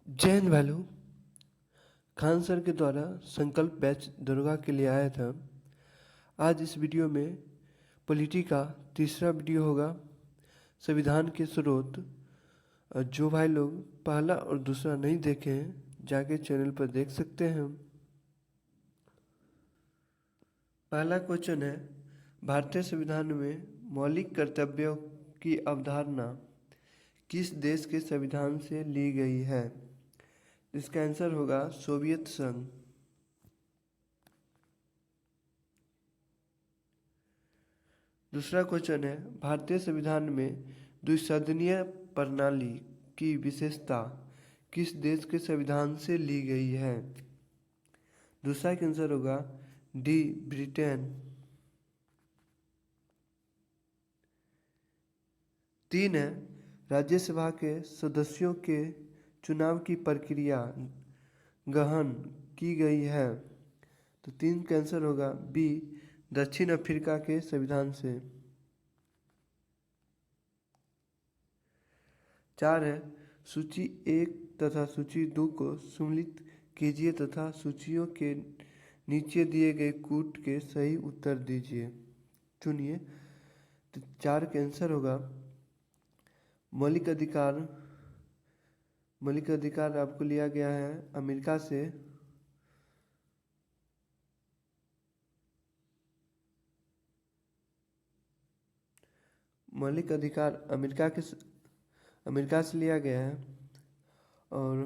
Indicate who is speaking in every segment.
Speaker 1: जय हिंद भालू। खान सर के द्वारा संकल्प बैच दरोगा के लिए आया था। आज इस वीडियो में पॉलिटी का तीसरा वीडियो होगा, संविधान के स्रोत। जो भाई लोग पहला और दूसरा नहीं देखे हैं जाके चैनल पर देख सकते हैं। पहला क्वेश्चन है, भारतीय संविधान में मौलिक कर्तव्यों की अवधारणा किस देश के संविधान से ली गई है? इसका आंसर होगा सोवियत संघ। दूसरा क्वेश्चन है, भारतीय संविधान में द्विसदनीय प्रणाली की विशेषता किस देश के संविधान से ली गई है? दूसरा का आंसर होगा डी, ब्रिटेन। 3 है, राज्यसभा के सदस्यों के चुनाव की प्रक्रिया गहन की गई है। तो 3 का आंसर होगा बी, दक्षिण अफ्रीका के संविधान से। 4 है, सूची 1 तथा सूची 2 को सम्मिलित कीजिए तथा सूचियों के नीचे दिए गए कूट के सही उत्तर दीजिए, चुनिए। तो 4 का आंसर होगा मौलिक अधिकार। मौलिक अधिकार आपको लिया गया है अमेरिका से। मौलिक अधिकार अमेरिका से लिया गया है। और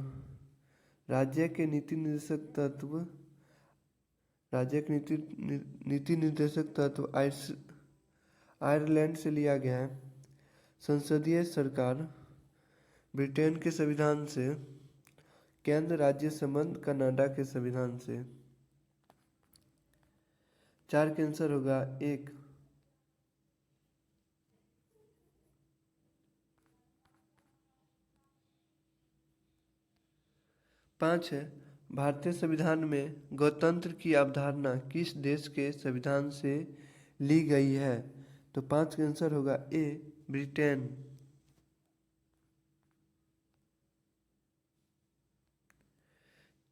Speaker 1: राज्य के नीति निर्देशक तत्व आयरलैंड से लिया गया है। संसदीय सरकार ब्रिटेन के संविधान से। केंद्र राज्य संबंध कनाडा के संविधान से। 4 का आंसर होगा 1। पाँच है, भारतीय संविधान में गणतंत्र की अवधारणा किस देश के संविधान से ली गई है? तो 5 का आंसर होगा ए, ब्रिटेन।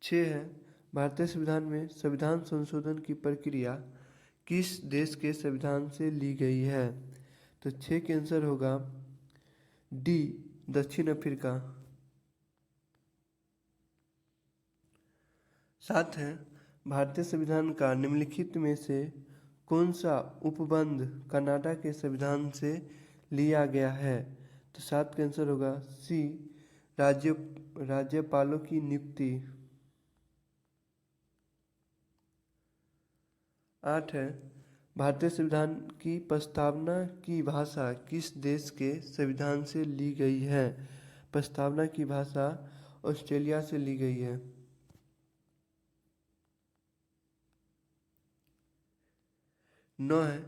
Speaker 1: 6 है, भारतीय संविधान में संविधान संशोधन की प्रक्रिया किस देश के संविधान से ली गई है? तो 6 का आंसर होगा डी, दक्षिण अफ्रीका। 7 है, भारतीय संविधान का निम्नलिखित में से कौन सा उपबंध कनाडा के संविधान से लिया गया है? तो 7 का आंसर होगा सी, राज्यपालों की नियुक्ति। 8 है, भारतीय संविधान की प्रस्तावना की भाषा किस देश के संविधान से ली गई है? प्रस्तावना की भाषा ऑस्ट्रेलिया से ली गई है। 9 है,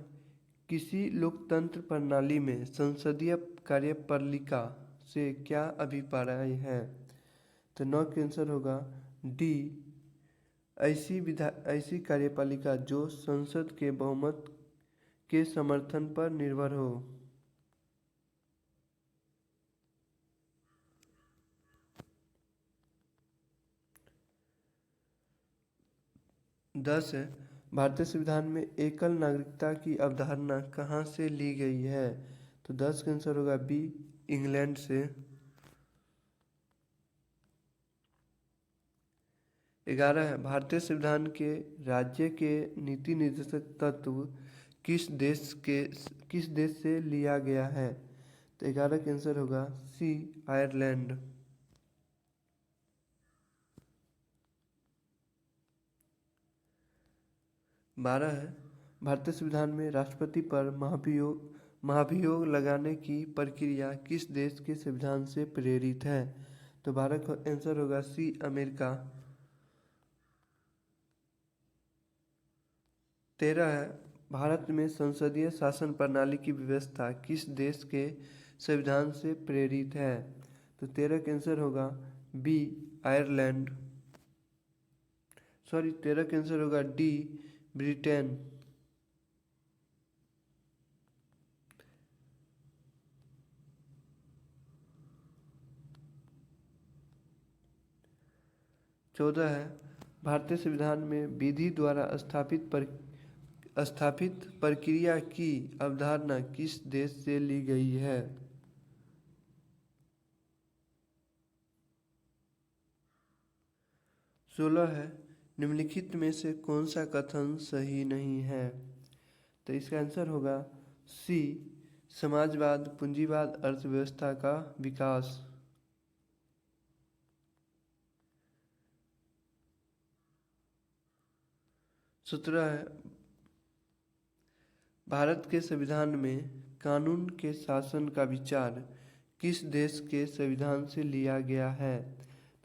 Speaker 1: किसी लोकतंत्र प्रणाली में संसदीय कार्यपालिका से क्या अभिप्राय है? तो 9 का आंसर होगा डी, ऐसी कार्यपालिका जो संसद के बहुमत के समर्थन पर निर्भर हो। 10 है, भारतीय संविधान में एकल नागरिकता की अवधारणा कहाँ से ली गई है? तो 10 का आंसर होगा बी, इंग्लैंड से। 11 है, भारतीय संविधान के राज्य के नीति निर्देशक तत्व किस देश से लिया गया है? तो 11 का आंसर होगा सी, आयरलैंड। 12 है, भारतीय संविधान में राष्ट्रपति पर महाभियोग लगाने की प्रक्रिया किस देश के संविधान से प्रेरित है? तो 12 का आंसर होगा सी, अमेरिका। 13 है, भारत में संसदीय शासन प्रणाली की व्यवस्था किस देश के संविधान से प्रेरित है? तो 13 का आंसर होगा बी, आयरलैंड। 13 का आंसर होगा डी, ब्रिटेन। 14 है भारतीय संविधान में विधि द्वारा स्थापित प्रक्रिया की अवधारणा किस देश से ली गई है? 16 है निम्नलिखित में से कौन सा कथन सही नहीं है? तो इसका आंसर होगा सी, समाजवाद पूंजीवाद अर्थव्यवस्था का विकास। 17 है भारत के संविधान में कानून के शासन का विचार किस देश के संविधान से लिया गया है?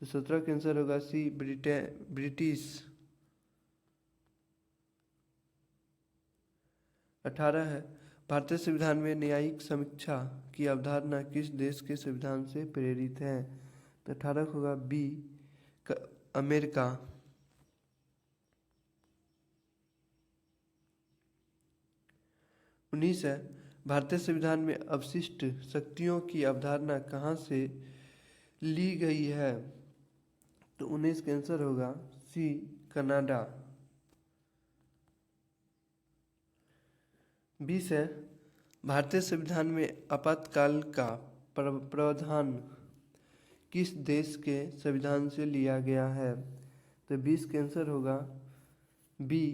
Speaker 1: तो 17 का आंसर होगा सी, ब्रिटिश। 18 है भारतीय संविधान में न्यायिक समीक्षा की अवधारणा किस देश के संविधान से प्रेरित है? तो 18 होगा बी, अमेरिका। 19 है भारतीय संविधान में अवशिष्ट शक्तियों की अवधारणा कहाँ से ली गई है? तो 19 का आंसर होगा सी, कनाडा। 20 है भारतीय संविधान में आपातकाल का प्रावधान किस देश के संविधान से लिया गया है? तो 20 का आंसर होगा बी,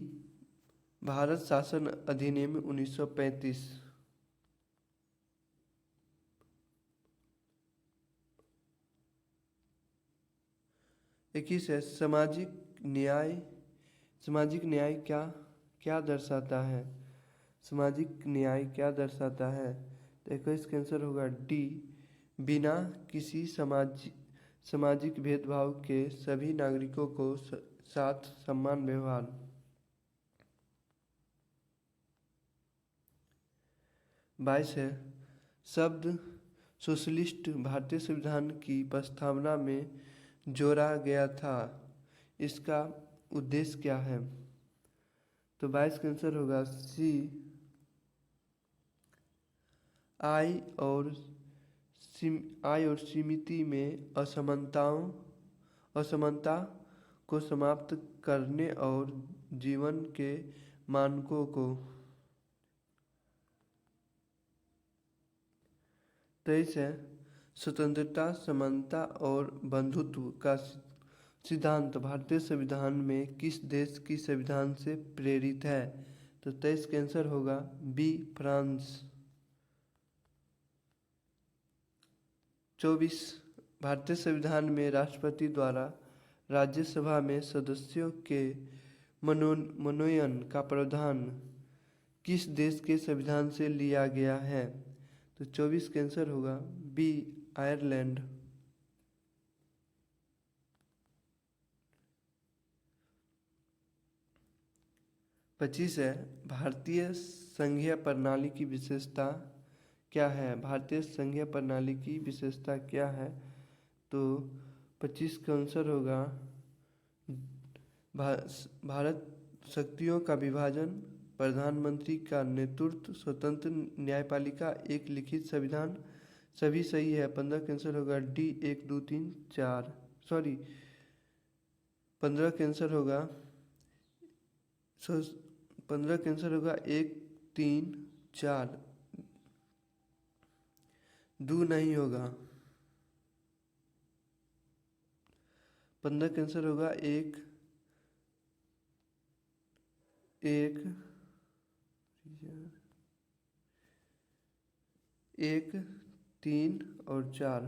Speaker 1: भारत शासन अधिनियम 1935। 21 है सामाजिक न्याय क्या क्या दर्शाता है? सामाजिक न्याय क्या दर्शाता है? तो 21 का आंसर होगा डी, बिना किसी सामाजिक भेदभाव के सभी नागरिकों को साथ समान व्यवहार। 22 है शब्द सोशलिस्ट भारतीय संविधान की प्रस्तावना में जोड़ा गया था, इसका उद्देश्य क्या है? तो 22 का आंसर होगा सी, आय और सीमिति में असमानता को समाप्त करने और जीवन के मानकों को। 23 है स्वतंत्रता समानता और बंधुत्व का सिद्धांत भारतीय संविधान में किस देश की संविधान से प्रेरित है? तो 23 का आंसर होगा बी, फ्रांस। 24 भारतीय संविधान में राष्ट्रपति द्वारा राज्यसभा में सदस्यों के मनोनयन का प्रावधान किस देश के संविधान से लिया गया है? तो 24 का आंसर होगा बी, आयरलैंड। 25 है भारतीय संघीय प्रणाली की विशेषता क्या है? भारतीय संघीय प्रणाली की विशेषता क्या है? तो 25 का आंसर होगा भारत शक्तियों का विभाजन, प्रधानमंत्री का नेतृत्व, स्वतंत्र न्यायपालिका, एक लिखित संविधान। सभी सही है। 15 का आंसर होगा डी, 1 2 3 4। सॉरी 15 का आंसर होगा 15 का आंसर होगा 1 3 4। दो नहीं होगा। 15 का आंसर होगा 1 3 और 4।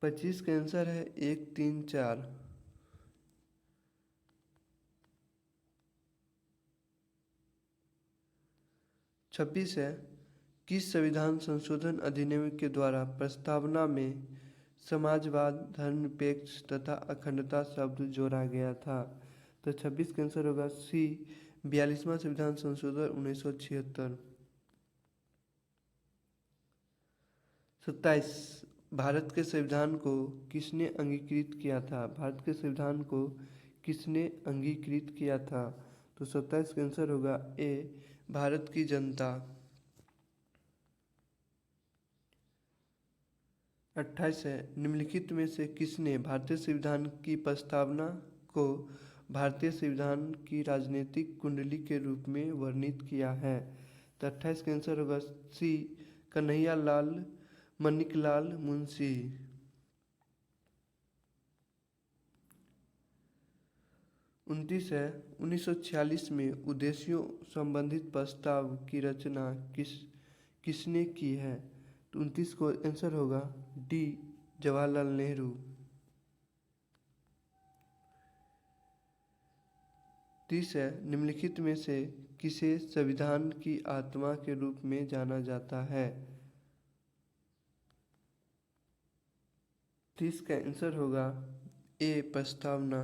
Speaker 1: 25 का आंसर है 1 3 4। 26 है किस संविधान संशोधन अधिनियम के द्वारा प्रस्तावना में समाजवाद, धर्मनिरपेक्ष तथा अखंडता शब्द जोड़ा गया था? तो 26 का आंसर होगा सी, 42वां संविधान संशोधन 1976। 27 भारत के संविधान को किसने अंगीकृत किया था? भारत के संविधान को किसने अंगीकृत किया था? तो 27 का आंसर होगा ए, भारत की जनता। 28 है, निम्नलिखित में से किसने भारतीय संविधान की प्रस्तावना को भारतीय संविधान की राजनीतिक कुंडली के रूप में वर्णित किया है? तो 28 का आंसर होगा सी, कन्हैया लाल मणिकलाल मुंशी। 29 है, 1946 में उद्देश्यों संबंधित प्रस्ताव की रचना किसने की है? तो 29 को आंसर होगा डी, जवाहरलाल नेहरू। 30 है, निम्नलिखित में से किसे संविधान की आत्मा के रूप में जाना जाता है? 30 का आंसर होगा ए, प्रस्तावना।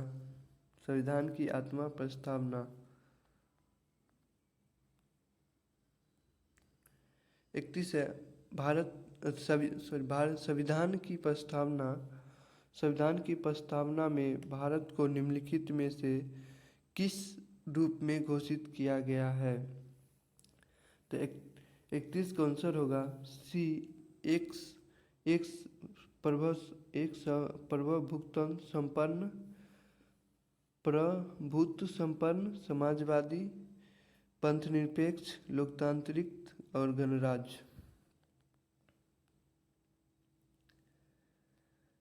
Speaker 1: संविधान की आत्मा प्रस्तावना। 31 है, भारत संविधान की प्रस्तावना में भारत को निम्नलिखित में से किस रूप में घोषित किया गया है? तो 31 का आंसर होगा सी, एक प्रभुत्व संपन्न, समाजवादी, पंथनिरपेक्ष, लोकतांत्रिक और गणराज्य।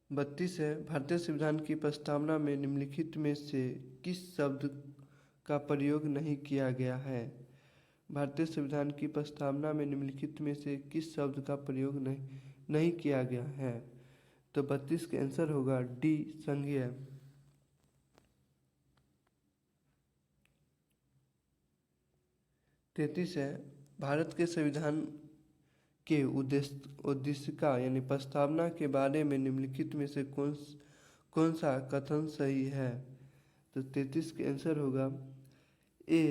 Speaker 1: 32 है, भारतीय संविधान की प्रस्तावना में निम्नलिखित में से किस शब्द का प्रयोग नहीं किया गया है? भारतीय संविधान की प्रस्तावना में निम्नलिखित में से किस शब्द का प्रयोग नहीं किया गया है? तो 32 का आंसर होगा डी, संघीय। 33 है, भारत के संविधान के उद्देशिका यानी प्रस्तावना के बारे में निम्नलिखित में से कौन सा कथन सही है? तो 33 का आंसर होगा ए,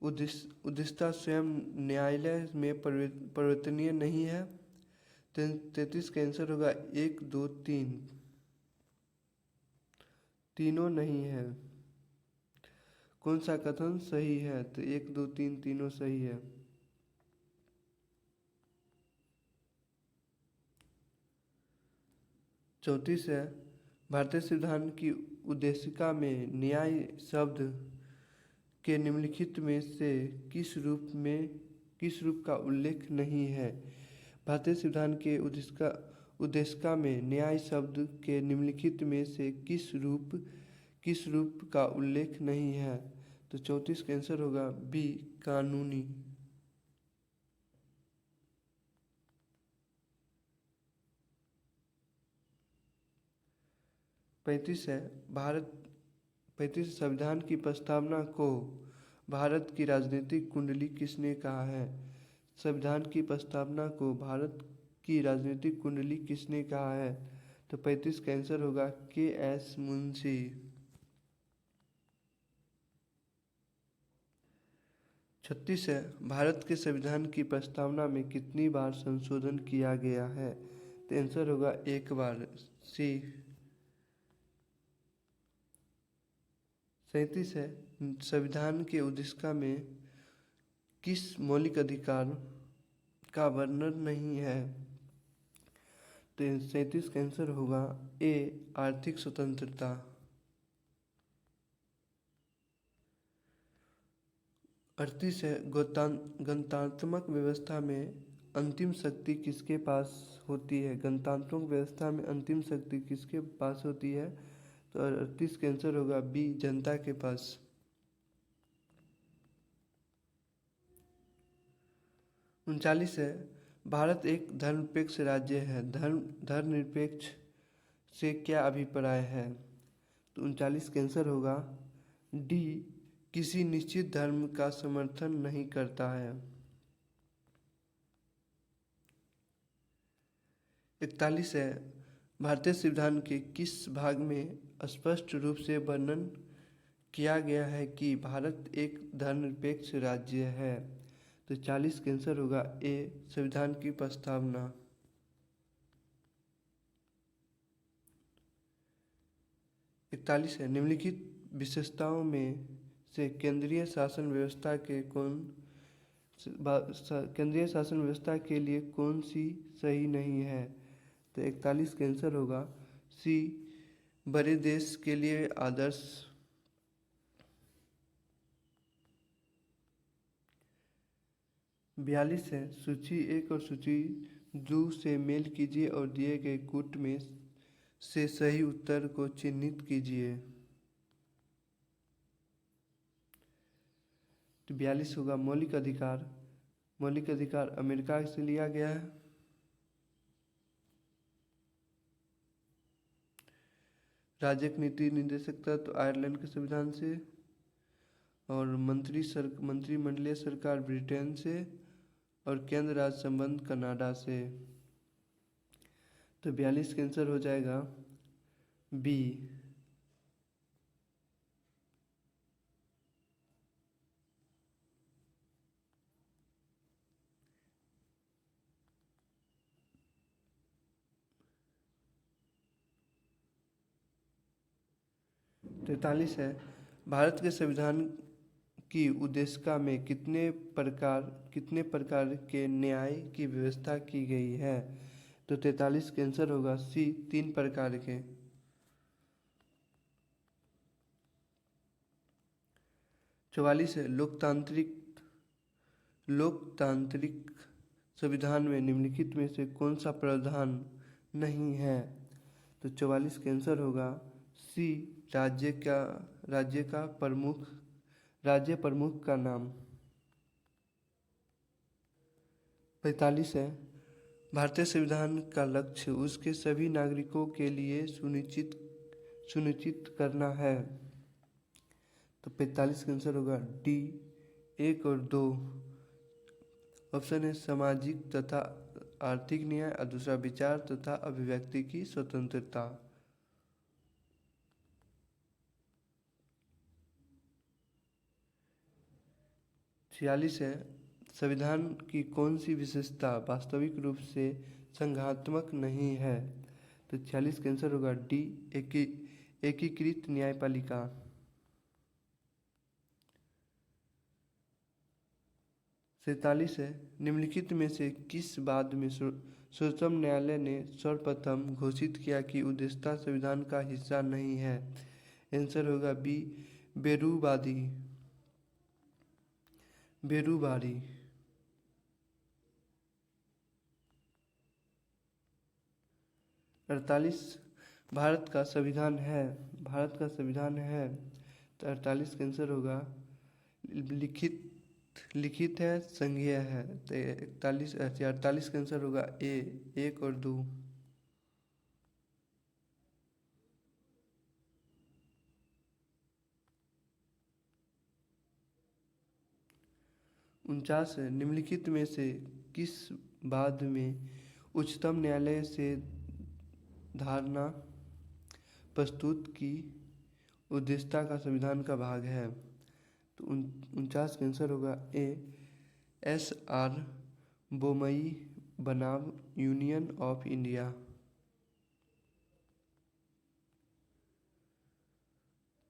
Speaker 1: उद्देशिका स्वयं न्यायालय में परिवर्तनीय नहीं है। 33 का आंसर होगा 1, 2, 3, तीनों नहीं है। कौन सा कथन सही है? तो 1, 2, 3 तीनों सही है। 34 है, भारतीय संविधान की उद्देशिका में न्याय शब्द के निम्नलिखित में से किस रूप का उल्लेख नहीं है? भारतीय संविधान के उद्देशिका में न्याय शब्द के निम्नलिखित में से किस रूप का उल्लेख नहीं है? तो 34 का आंसर होगा बी, कानूनी। 35 है, 35 संविधान की प्रस्तावना को भारत की राजनीतिक कुंडली किसने कहा है? संविधान की प्रस्तावना को भारत की राजनीतिक कुंडली किसने कहा है? तो 35 का आंसर होगा के एस मुंशी। 36 है, भारत के संविधान की प्रस्तावना में कितनी बार संशोधन किया गया है? तो आंसर होगा 1 बार, सी। 37 है, संविधान के उद्देशिका में किस मौलिक अधिकार का वर्णन नहीं है? तो 37 का आंसर होगा ए, आर्थिक स्वतंत्रता। 38 है, गणतंत्रात्मक व्यवस्था में अंतिम शक्ति किसके पास होती है? गणतंत्रात्मक व्यवस्था में अंतिम शक्ति किसके पास होती है? तो 38 का आंसर होगा बी, जनता के पास। 39 है, भारत एक धर्मनिरपेक्ष राज्य है। धर्मनिरपेक्ष से क्या अभिप्राय है? तो 39 का आंसर होगा डी, किसी निश्चित धर्म का समर्थन नहीं करता है। 41 है, भारतीय संविधान के किस भाग में स्पष्ट रूप से वर्णन किया गया है कि भारत एक धर्मनिरपेक्ष राज्य है? तो 40 का आंसर होगा ए, संविधान की प्रस्तावना। 41 है, निम्नलिखित विशेषताओं में से केंद्रीय शासन व्यवस्था के कौन केंद्रीय शासन व्यवस्था के लिए कौन सी सही नहीं है? तो 41 का आंसर होगा सी, बड़े देश के लिए आदर्श। 42 है, सूची 1 और सूची 2 से मेल कीजिए और दिए गए कूट में से सही उत्तर को चिन्हित कीजिए। तो 42 होगा मौलिक अधिकार। मौलिक अधिकार अमेरिका से लिया गया है। राज्य नीति निर्देशक तत्व आयरलैंड के संविधान से, और मंत्रिमंडलीय सरकार ब्रिटेन से, और केंद्र राज्य संबंध कनाडा से। तो 42 का आंसर हो जाएगा बी। तैतालीस है, भारत के संविधान की उद्देशिका में कितने प्रकार के न्याय की व्यवस्था की गई है? तो 43 का आंसर होगा सी, 3 प्रकार के। 44 है, लोकतांत्रिक संविधान में निम्नलिखित में से कौन सा प्रावधान नहीं है? तो 44 का आंसर होगा सी, राज्य प्रमुख का नाम। 45 है, भारतीय संविधान का लक्ष्य उसके सभी नागरिकों के लिए सुनिश्चित करना है। तो 45 का आंसर होगा डी, 1 और 2। ऑप्शन है सामाजिक तथा आर्थिक न्याय और दूसरा विचार तथा अभिव्यक्ति की स्वतंत्रता। 46 है, संविधान की कौन सी विशेषता वास्तविक रूप से संघात्मक नहीं है? तो 46 का आंसर होगा डी, एकीकृत न्यायपालिका। 47 है, निम्नलिखित में से किस बाद में सर्वोच्च न्यायालय ने सर्वप्रथम घोषित किया कि उद्देश्यता संविधान का हिस्सा नहीं है? आंसर होगा बी, बेरूबारी। 48, भारत का संविधान है। तो 48 का आंसर होगा लिखित है, संघीय है। तो 48 का आंसर होगा ए, 1 और 2। 49 है, निम्नलिखित में से किस बाद में उच्चतम न्यायालय से धारणा प्रस्तुत की उद्देश्यता का संविधान का भाग है? तो 49 का आंसर होगा ए, SR बोमई बनाम यूनियन ऑफ इंडिया।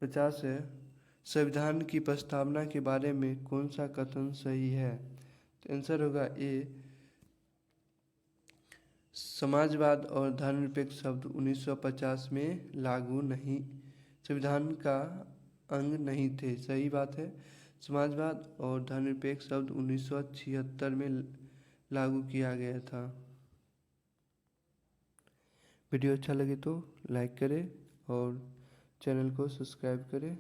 Speaker 1: 50 है, संविधान की प्रस्तावना के बारे में कौन सा कथन सही है? तो आंसर होगा ए, समाजवाद और धर्मनिरपेक्ष शब्द 1950 में लागू नहीं, संविधान का अंग नहीं थे। सही बात है, समाजवाद और धर्मनिरपेक्ष शब्द 1976 में लागू किया गया था। वीडियो अच्छा लगे तो लाइक करें और चैनल को सब्सक्राइब करें।